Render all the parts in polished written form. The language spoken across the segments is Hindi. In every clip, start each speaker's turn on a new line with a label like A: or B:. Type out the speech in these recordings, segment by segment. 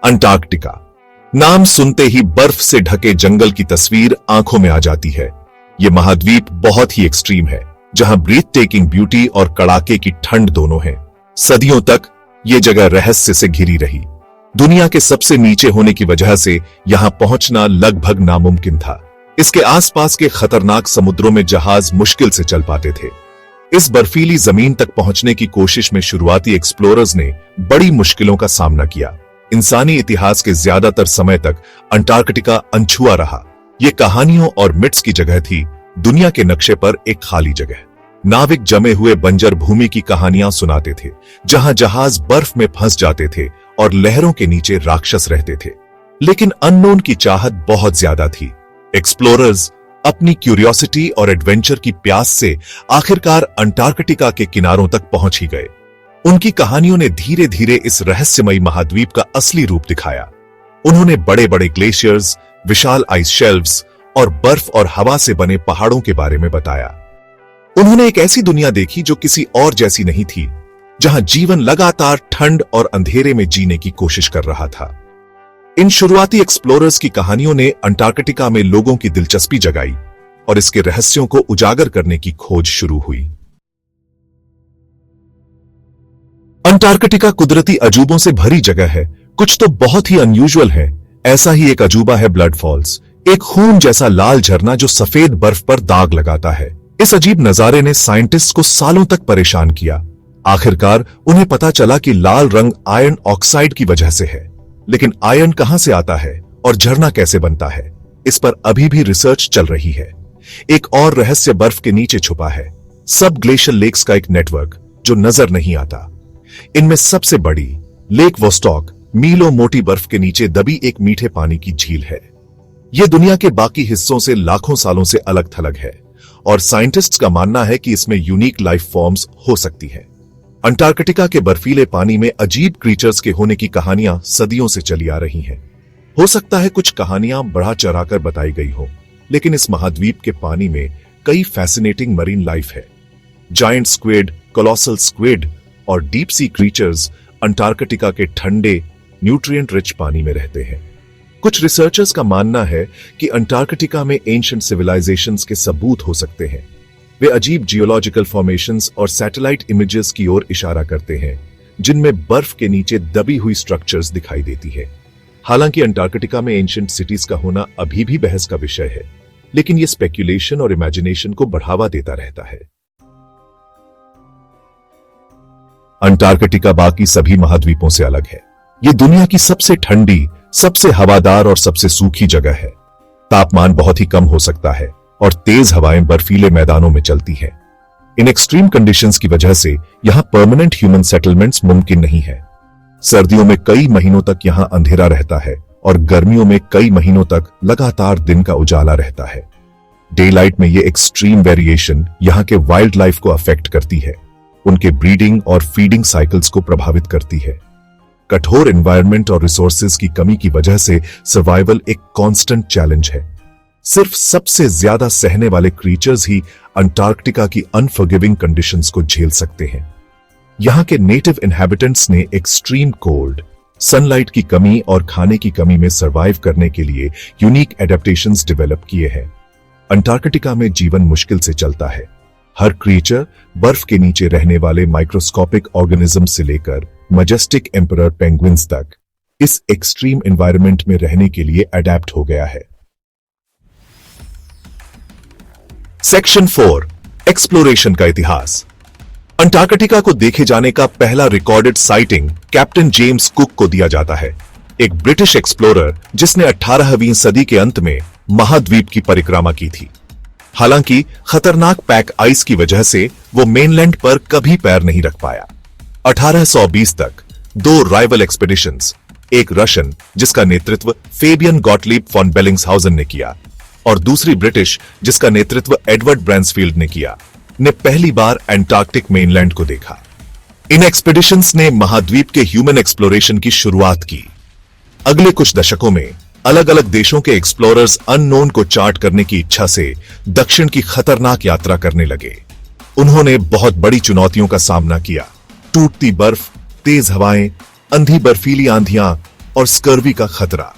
A: अंटार्कटिका नाम सुनते ही बर्फ से ढके जंगल की तस्वीर आंखों में आ जाती है। यह महाद्वीप बहुत ही एक्सट्रीम है, जहां ब्रीथ टेकिंग ब्यूटी और कड़ाके की ठंड दोनों है। सदियों तक यह जगह रहस्य से घिरी रही। दुनिया के सबसे नीचे होने की वजह से यहां पहुंचना लगभग नामुमकिन था। इसके आसपास के खतरनाक समुद्रों में जहाज मुश्किल से चल पाते थे। इस बर्फीली जमीन तक पहुंचने की कोशिश में शुरुआती एक्सप्लोरर्स ने बड़ी मुश्किलों का सामना किया। इंसानी इतिहास के ज्यादातर समय तक अंटार्कटिका अनछुआ रहा। यह कहानियों और मिट्स की जगह थी, दुनिया के नक्शे पर एक खाली जगह। नाविक जमे हुए बंजर भूमि की कहानियां सुनाते थे, जहां जहाज बर्फ में फंस जाते थे और लहरों के नीचे राक्षस रहते थे। लेकिन अननोन की चाहत बहुत ज्यादा थी। एक्सप्लोरर्स अपनी क्यूरियोसिटी और एडवेंचर की प्यास से आखिरकार अंटार्कटिका के किनारों तक पहुंच ही गए। उनकी कहानियों ने धीरे धीरे इस रहस्यमयी महाद्वीप का असली रूप दिखाया। उन्होंने बड़े बड़े ग्लेशियर्स, विशाल आइस शेल्व्स और बर्फ और हवा से बने पहाड़ों के बारे में बताया। उन्होंने एक ऐसी दुनिया देखी जो किसी और जैसी नहीं थी, जहां जीवन लगातार ठंड और अंधेरे में जीने की कोशिश कर रहा था। इन शुरुआती एक्सप्लोरर्स की कहानियों ने अंटार्कटिका में लोगों की दिलचस्पी जगाई और इसके रहस्यों को उजागर करने की खोज शुरू हुई। अंटार्कटिका कुदरती अजूबों से भरी जगह है। कुछ तो बहुत ही अनयूजुअल है। ऐसा ही एक अजूबा है ब्लड फॉल्स, एक खून जैसा लाल झरना जो सफेद बर्फ पर दाग लगाता है। इस अजीब नजारे ने साइंटिस्ट को सालों तक परेशान किया। आखिरकार उन्हें पता चला कि लाल रंग आयरन ऑक्साइड की वजह से है। लेकिन आयरन कहां से आता है और झरना कैसे बनता है, इस पर अभी भी रिसर्च चल रही है। एक और रहस्य बर्फ के नीचे छुपा है, सब ग्लेशियल लेक्स का एक नेटवर्क जो नजर नहीं आता। इनमें सबसे बड़ी लेक वोस्टॉक मीलों मोटी बर्फ के नीचे दबी एक मीठे पानी की झील है। यह दुनिया के बाकी हिस्सों से लाखों सालों से अलग थलग है और साइंटिस्ट्स का मानना है कि इसमें यूनिक लाइफ फॉर्म्स हो सकती है। अंटार्कटिका के बर्फीले पानी में अजीब क्रीचर्स के होने की कहानियां सदियों से चली आ रही हैं। हो सकता है कुछ कहानियां बढ़ा चढ़ाकर बताई गई हो, लेकिन इस महाद्वीप के पानी में कई फैसिनेटिंग मरीन लाइफ है। जायंट स्क्विड, कोलोसल स्क्विड और डीप सी क्रीचर्स अंटार्कटिका के ठंडे, न्यूट्रिएंट रिच पानी में रहते हैं। कुछ रिसर्चर्स का मानना है कि अंटार्कटिका में एंशिएंट सिविलाइजेशंस के सबूत हो सकते हैं। वे अजीब जियोलॉजिकल फॉर्मेशंस और सैटेलाइट इमेजेस की ओर इशारा करते हैं, जिनमें बर्फ के नीचे दबी हुई स्ट्रक्चर्स दिखाई देती है। हालांकि अंटार्कटिका में एंशिएंट सिटीज का होना अभी भी बहस का विषय है, लेकिन यह स्पेक्यूलेशन और इमेजिनेशन को बढ़ावा देता रहता है। अंटार्कटिका बाकी सभी महाद्वीपों से अलग है। यह दुनिया की सबसे ठंडी, सबसे हवादार और सबसे सूखी जगह है। तापमान बहुत ही कम हो सकता है और तेज हवाएं बर्फीले मैदानों में चलती हैं। इन एक्सट्रीम कंडीशंस की वजह से यहां परमानेंट ह्यूमन सेटलमेंट्स मुमकिन नहीं है। सर्दियों में कई महीनों तक यहां अंधेरा रहता है और गर्मियों में कई महीनों तक लगातार दिन का उजाला रहता है। डे लाइट में यह एक्सट्रीम वेरिएशन यहां के वाइल्ड लाइफ को अफेक्ट करती है, उनके ब्रीडिंग और फीडिंग साइकिल्स को प्रभावित करती है। कठोर एनवायरनमेंट और रिसोर्सेज की कमी की वजह से सर्वाइवल एक कांस्टेंट चैलेंज है। सिर्फ सबसे ज्यादा सहने वाले क्रीचर्स ही अंटार्कटिका की अनफॉरगिविंग कंडीशंस को झेल सकते हैं। यहां के नेटिव इनहैबिटेंट्स ने एक्सट्रीम कोल्ड, सनलाइट की कमी और खाने की कमी में सर्वाइव करने के लिए यूनिक एडेप्टेशंस डेवलप किए हैं। अंटार्कटिका में जीवन मुश्किल से चलता है। हर क्रीचर बर्फ के नीचे रहने वाले माइक्रोस्कोपिक ऑर्गेनिज्म से लेकर मजेस्टिक एम्परर पेंगुइन्स तक इस एक्सट्रीम एनवायरनमेंट में रहने के लिए अडेप्ट हो गया है। सेक्शन 4, एक्सप्लोरेशन का इतिहास। अंटार्कटिका को देखे जाने का पहला recorded sighting captain James Cook को दिया जाता है, एक ब्रिटिश एक्सप्लोरर जिसने 18वीं सदी के अंत में महाद्वीप की परिक्रमा की थी। हालांकि खतरनाक पैक आइस की वजह से वो मेनलैंड पर कभी पैर नहीं रख पाया। 1820 तक 2 राइवल एक्सपेडिशंस, एक रशियन जिसका नेतृत्व फेबियन गॉटलीब फॉन बेलिंग्सहाउजन ने किया और दूसरी ब्रिटिश जिसका नेतृत्व एडवर्ड ब्रांसफील्ड ने किया, ने पहली बार एंटार्क्टिक मेनलैंड को देखा। इन एक्सपेडिशंस ने महाद्वीप के ह्यूमन एक्सप्लोरेशन की शुरुआत की। अगले कुछ दशकों में अलग अलग देशों के एक्सप्लोरर्स अननोन को चार्ट करने की इच्छा से दक्षिण की खतरनाक यात्रा करने लगे। उन्होंने बहुत बड़ी चुनौतियों का सामना किया, टूटती बर्फ, तेज हवाएं, अंधी बर्फीली आंधियां और स्कर्वी का खतरा।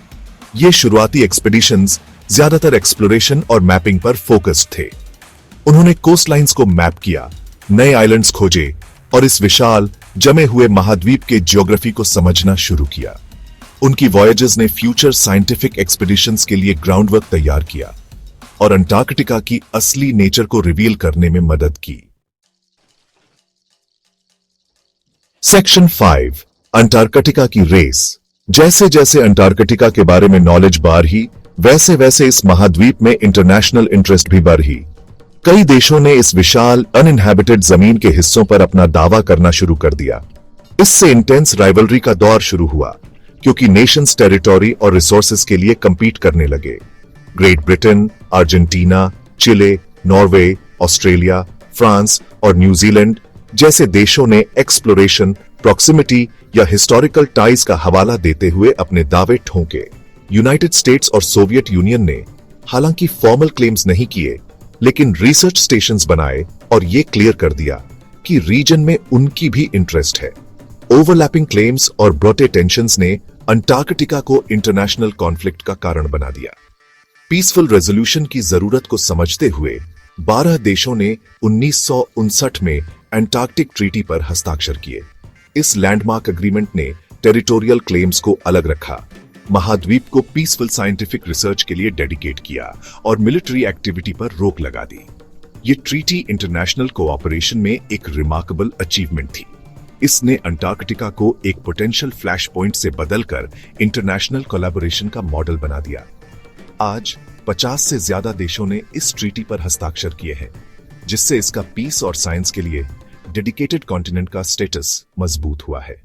A: ये शुरुआती एक्सपीडिशंस ज्यादातर एक्सप्लोरेशन और मैपिंग पर फोकस्ड थे। उन्होंने कोस्ट लाइन्स को मैप किया, नए आइलैंड्स खोजे और इस विशाल जमे हुए महाद्वीप के ज्योग्राफी को समझना शुरू किया। उनकी वॉयजेस ने फ्यूचर साइंटिफिक एक्सपीडिशंस के लिए ग्राउंडवर्क तैयार किया और अंटार्कटिका की असली नेचर को रिवील करने में मदद की। सेक्शन 5, अंटार्कटिका की रेस। जैसे जैसे अंटार्कटिका के बारे में नॉलेज बढ़ रही, वैसे वैसे इस महाद्वीप में इंटरनेशनल इंटरेस्ट भी बढ़ रही। कई देशों ने इस विशाल अनइनहैबिटेड जमीन के हिस्सों पर अपना दावा करना शुरू कर दिया। इससे इंटेंस राइवलरी का दौर शुरू हुआ, क्योंकि नेशंस टेरिटोरी और रिसोर्सेज के लिए कंपीट करने लगे। ग्रेट ब्रिटेन, अर्जेंटीना, चिले, नॉर्वे, ऑस्ट्रेलिया, फ्रांस और न्यूजीलैंड जैसे देशों ने एक्सप्लोरेशन, प्रॉक्सिमिटी या हिस्टोरिकल टाइज का हवाला देते हुए अपने दावे ठोंके। यूनाइटेड स्टेट्स और सोवियत यूनियन ने हालांकि फॉर्मल क्लेम्स नहीं किए, लेकिन रिसर्च स्टेशंस बनाए और ये क्लियर कर दिया कि रीजन में उनकी भी इंटरेस्ट है। ओवरलैपिंग क्लेम्स और ब्रॉटे टेंशंस ने अंटार्कटिका को इंटरनेशनल कॉन्फ्लिक्ट का कारण बना दिया। पीसफुल रेजोल्यूशन की जरूरत को समझते हुए 12 देशों ने 1959 में एंटार्क्टिक ट्रीटी पर हस्ताक्षर किए। इस लैंडमार्क एग्रीमेंट ने टेरिटोरियल क्लेम्स को अलग रखा, महाद्वीप को पीसफुल साइंटिफिक रिसर्च के लिए डेडिकेट किया और मिलिट्री एक्टिविटी पर रोक लगा दी। ये ट्रीटी इंटरनेशनल कोऑपरेशन में एक रिमार्केबल अचीवमेंट थी। इसने अंटार्कटिका को एक पोटेंशियल फ्लैश पॉइंट से बदलकर इंटरनेशनल कोलैबोरेशन का मॉडल बना दिया। आज 50 से ज्यादा देशों ने इस ट्रीटी पर हस्ताक्षर किए हैं, जिससे इसका पीस और साइंस के लिए डेडिकेटेड कॉन्टिनेंट का स्टेटस मजबूत हुआ है।